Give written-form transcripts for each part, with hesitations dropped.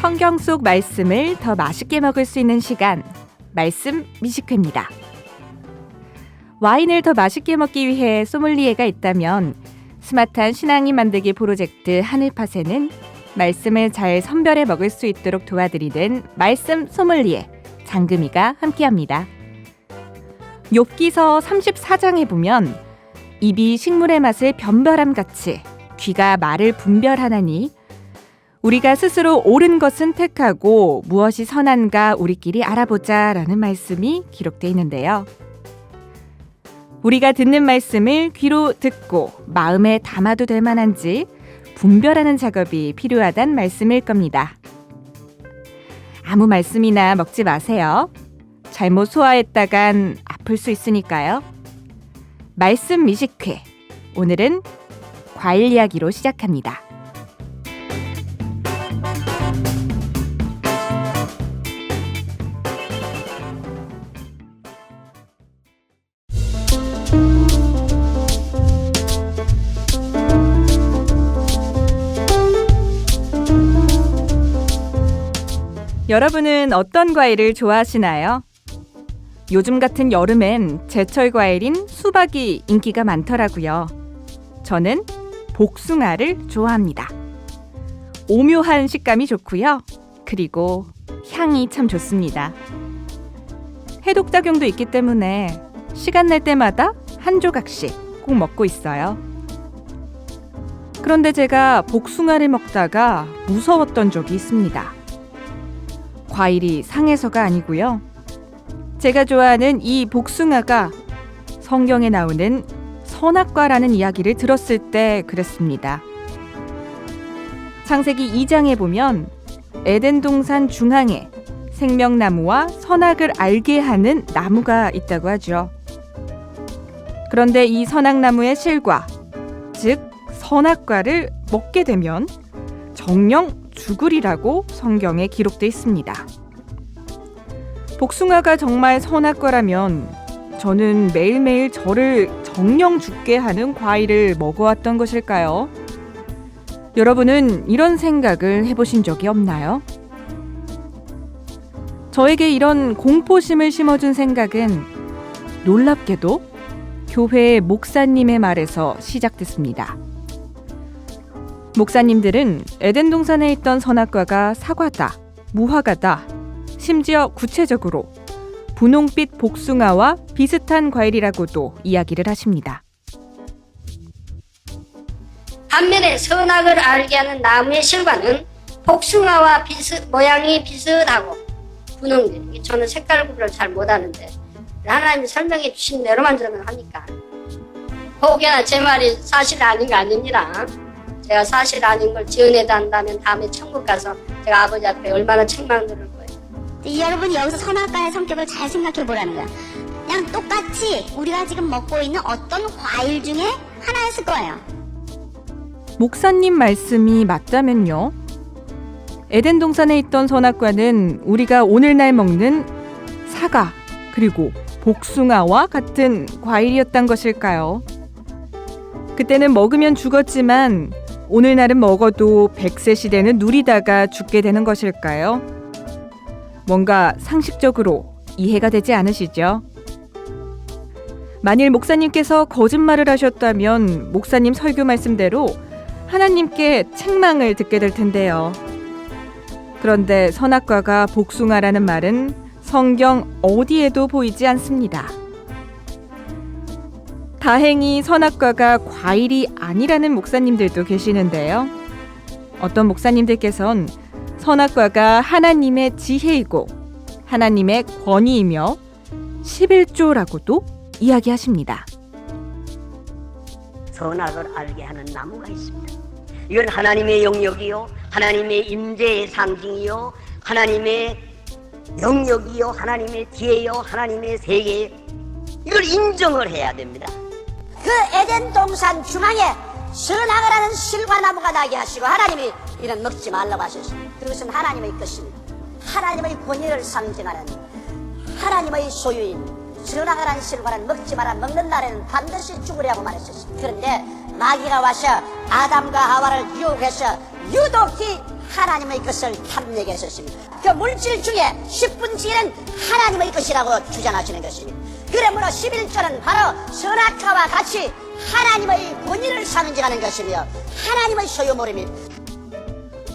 성경 속 말씀을 더 맛있게 먹을 수 있는 시간, 말씀 미식회입니다. 와인을 더 맛있게 먹기 위해 소믈리에가 있다면 스마트한 신앙인 만들기 프로젝트 하늘팟에는 말씀을 잘 선별해 먹을 수 있도록 도와드리는 말씀 소믈리에 장금이가 함께합니다. 욥기서 34장에 보면 입이 식물의 맛을 변별함같이 귀가 말을 분별하나니 우리가 스스로 옳은 것은 택하고 무엇이 선한가 우리끼리 알아보자 라는 말씀이 기록되어 있는데요. 우리가 듣는 말씀을 귀로 듣고 마음에 담아도 될 만한지 분별하는 작업이 필요하단 말씀일 겁니다. 아무 말씀이나 먹지 마세요. 잘못 소화했다간 아플 수 있으니까요. 말씀 미식회, 오늘은 과일 이야기로 시작합니다. 여러분은 어떤 과일을 좋아하시나요? 요즘 같은 여름엔 제철 과일인 수박이 인기가 많더라고요. 저는 복숭아를 좋아합니다. 오묘한 식감이 좋고요. 그리고 향이 참 좋습니다. 해독작용도 있기 때문에 시간 날 때마다 한 조각씩 꼭 먹고 있어요. 그런데 제가 복숭아를 먹다가 무서웠던 적이 있습니다. 과일이 상해서가 아니고요. 제가 좋아하는 이 복숭아가 성경에 나오는 선악과라는 이야기를 들었을 때 그랬습니다. 창세기 2장에 보면 에덴 동산 중앙에 생명나무와 선악을 알게 하는 나무가 있다고 하죠. 그런데 이 선악나무의 실과, 즉 선악과를 먹게 되면 정령 죽으리라고 성경에 기록되어 있습니다. 복숭아가 정말 선악과라면 저는 매일매일 저를 정령 죽게 하는 과일을 먹어왔던 것일까요? 여러분은 이런 생각을 해보신 적이 없나요? 저에게 이런 공포심을 심어준 생각은 놀랍게도 교회의 목사님의 말에서 시작됐습니다. 목사님들은 에덴 동산에 있던 선악과가 사과다, 무화과다, 심지어 구체적으로 분홍빛 복숭아와 비슷한 과일이라고도 이야기를 하십니다. 반면에 선악을 알게 하는 나무의 실과는 복숭아와 모양이 비슷하고 분홍빛. 저는 색깔 구분을 잘 못하는데 하나님이 설명해 주신 대로만 저는 하니까 혹여나 제 말이 사실 아닌 거 아니니라 제가 사실 아닌 걸 지어내다 한다면 다음에 천국 가서 제가 아버지 앞에 얼마나 책망 들을 거예요. 여러분이 여기서 선악과의 성격을 잘 생각해 보라는 거야. 그냥 똑같이 우리가 지금 먹고 있는 어떤 과일 중에 하나였을 거예요. 목사님 말씀이 맞다면요? 에덴 동산에 있던 선악과는 우리가 오늘날 먹는 사과 그리고 복숭아와 같은 과일이었던 것일까요? 그때는 먹으면 죽었지만 오늘날은 먹어도 100세 시대는 누리다가 죽게 되는 것일까요? 뭔가 상식적으로 이해가 되지 않으시죠? 만일 목사님께서 거짓말을 하셨다면 목사님 설교 말씀대로 하나님께 책망을 듣게 될 텐데요. 그런데 선악과가 복숭아라는 말은 성경 어디에도 보이지 않습니다. 다행히 선악과가 과일이 아니라는 목사님들도 계시는데요. 어떤 목사님들께서는 선악과가 하나님의 지혜이고 하나님의 권위이며 11조라고도 이야기하십니다. 선악을 알게 하는 나무가 있습니다. 이건 하나님의 영역이요, 하나님의 임재의 상징이요, 하나님의 영역이요, 하나님의 지혜요, 하나님의 세계, 이걸 인정을 해야 됩니다. 그 에덴 동산 중앙에 선악을 실과나무가 나게 하시고 하나님이 이런 먹지 말라고 하셨습니다. 그것은 하나님의 것입니다. 하나님의 권위를 상징하는 하나님의 소유인 선악을 실과는 먹지 마라. 먹는 날에는 반드시 죽으리라고 말했었습니다. 그런데 마귀가 와서 아담과 하와를 유혹해서 유독히 하나님의 것을 탐내게 했었습니다. 그 물질 중에 10분지는 하나님의 것이라고 주장하시는 것입니다. 그러므로 11조는 바로 선악과와 같이 하나님의 권위를 상징하는 것이며 하나님의 소유물입니다.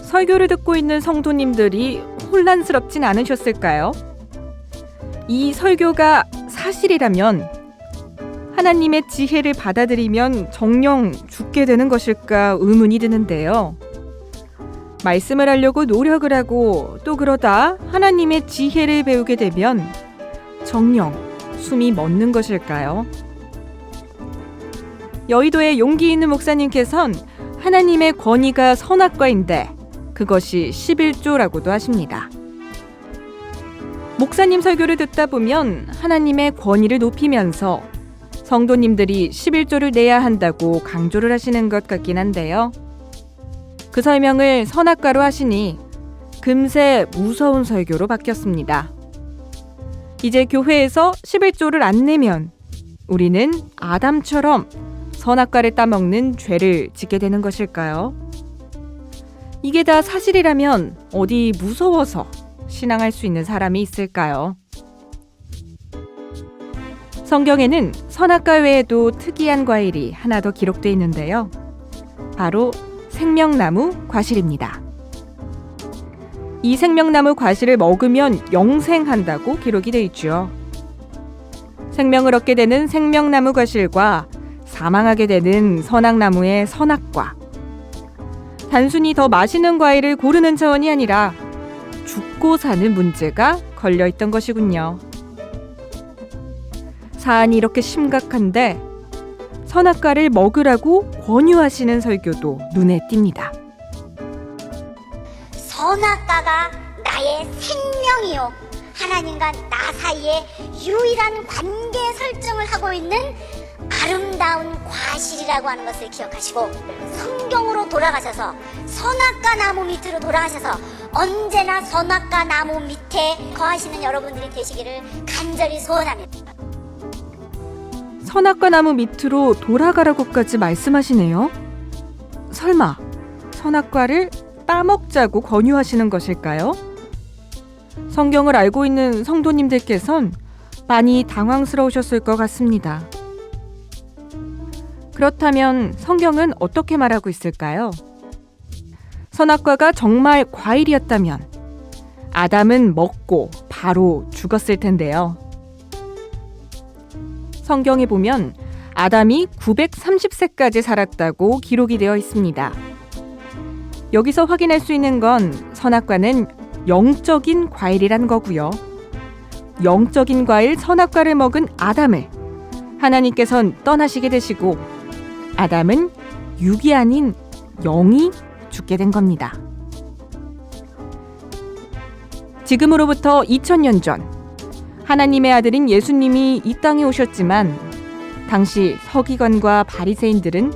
설교를 듣고 있는 성도님들이 혼란스럽진 않으셨을까요? 이 설교가 사실이라면 하나님의 지혜를 받아들이면 정녕 죽게 되는 것일까 의문이 드는데요. 말씀을 하려고 노력을 하고 또 그러다 하나님의 지혜를 배우게 되면 정녕 숨이 멎는 것일까요? 여의도의 용기 있는 목사님께서는 하나님의 권위가 선악과인데 그것이 11조라고도 하십니다. 목사님 설교를 듣다 보면 하나님의 권위를 높이면서 성도님들이 11조를 내야 한다고 강조를 하시는 것 같긴 한데요. 그 설명을 선악과로 하시니 금세 무서운 설교로 바뀌었습니다. 이제 교회에서 11조를 안 내면 우리는 아담처럼 선악과를 따먹는 죄를 짓게 되는 것일까요? 이게 다 사실이라면 어디 무서워서 신앙할 수 있는 사람이 있을까요? 성경에는 선악과 외에도 특이한 과일이 하나 더 기록되어 있는데요. 바로 생명나무 과실입니다. 이 생명나무 과실을 먹으면 영생한다고 기록이 되어 있죠. 생명을 얻게 되는 생명나무 과실과 사망하게 되는 선악나무의 선악과. 단순히 더 맛있는 과일을 고르는 차원이 아니라 죽고 사는 문제가 걸려있던 것이군요. 사안이 이렇게 심각한데 선악과를 먹으라고 권유하시는 설교도 눈에 띕니다. 선악과가 나의 생명이요 하나님과 나 사이에 유일한 관계 설정을 하고 있는 아름다운 과실이라고 하는 것을 기억하시고 성경으로 돌아가셔서 선악과 나무 밑으로 돌아가셔서 언제나 선악과 나무 밑에 거하시는 여러분들이 되시기를 간절히 소원합니다. 선악과 나무 밑으로 돌아가라고까지 말씀하시네요. 설마 선악과를 따먹자고 권유하시는 것일까요? 성경을 알고 있는 성도님들께선 많이 당황스러우셨을 것 같습니다. 그렇다면 성경은 어떻게 말하고 있을까요? 선악과가 정말 과일이었다면 아담은 먹고 바로 죽었을 텐데요. 성경에 보면 아담이 930세까지 살았다고 기록이 되어 있습니다. 여기서 확인할 수 있는 건 선악과는 영적인 과일이란 거고요. 영적인 과일 선악과를 먹은 아담을 하나님께서는 떠나시게 되시고 아담은 육이 아닌 영이 죽게 된 겁니다. 지금으로부터 2000년 전 하나님의 아들인 예수님이 이 땅에 오셨지만 당시 서기관과 바리새인들은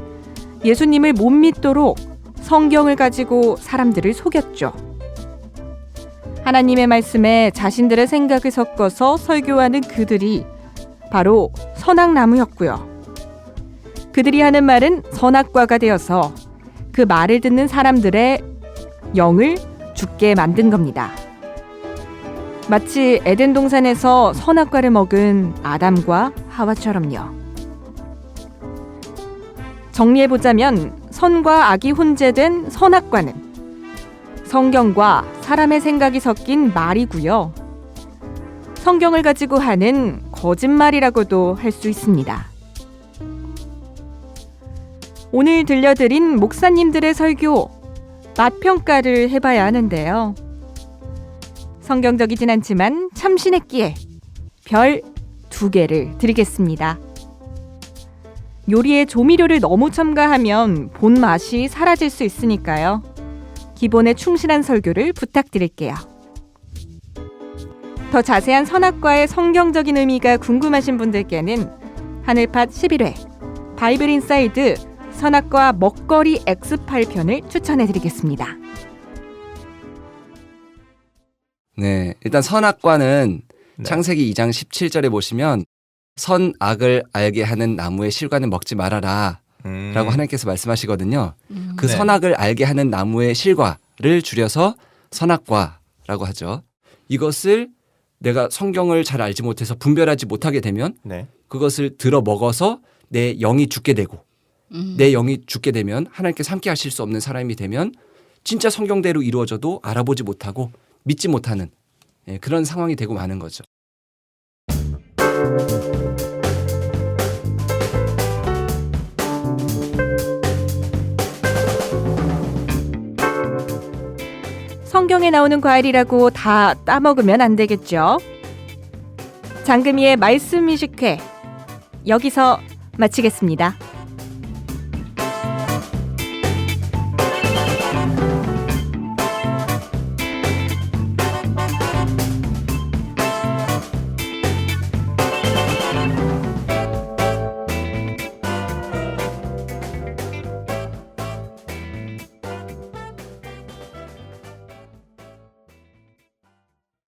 예수님을 못 믿도록 성경을 가지고 사람들을 속였죠. 하나님의 말씀에 자신들의 생각을 섞어서 설교하는 그들이 바로 선악나무였고요. 그들이 하는 말은 선악과가 되어서 그 말을 듣는 사람들의 영을 죽게 만든 겁니다. 마치 에덴 동산에서 선악과를 먹은 아담과 하와처럼요. 정리해보자면 선과 악이 혼재된 선악과는 성경과 사람의 생각이 섞인 말이고요. 성경을 가지고 하는 거짓말이라고도 할 수 있습니다. 오늘 들려드린 목사님들의 설교, 맛평가를 해봐야 하는데요. 성경적이진 않지만 참신했기에 별 2개를 드리겠습니다. 요리에 조미료를 너무 첨가하면 본맛이 사라질 수 있으니까요. 기본에 충실한 설교를 부탁드릴게요. 더 자세한 선악과의 성경적인 의미가 궁금하신 분들께는 하늘팟 11회 바이블 인사이드 선악과 먹거리 X8편을 추천해드리겠습니다. 네, 일단 선악과는 네. 창세기 2장 17절에 보시면 선악을 알게 하는 나무의 실과는 먹지 말아라 라고 하나님께서 말씀하시거든요. 그 네. 선악을 알게 하는 나무의 실과를 줄여서 선악과라고 하죠. 이것을 내가 성경을 잘 알지 못해서 분별하지 못하게 되면 네. 그것을 들어 먹어서 내 영이 죽게 되고 내 영이 죽게 되면 하나님께서 함께 하실 수 없는 사람이 되면 진짜 성경대로 이루어져도 알아보지 못하고 믿지 못하는 그런 상황이 되고 마는 거죠. 성경에 나오는 과일이라고 다 따먹으면 안 되겠죠. 장금희의 말씀 뮤직회 여기서 마치겠습니다.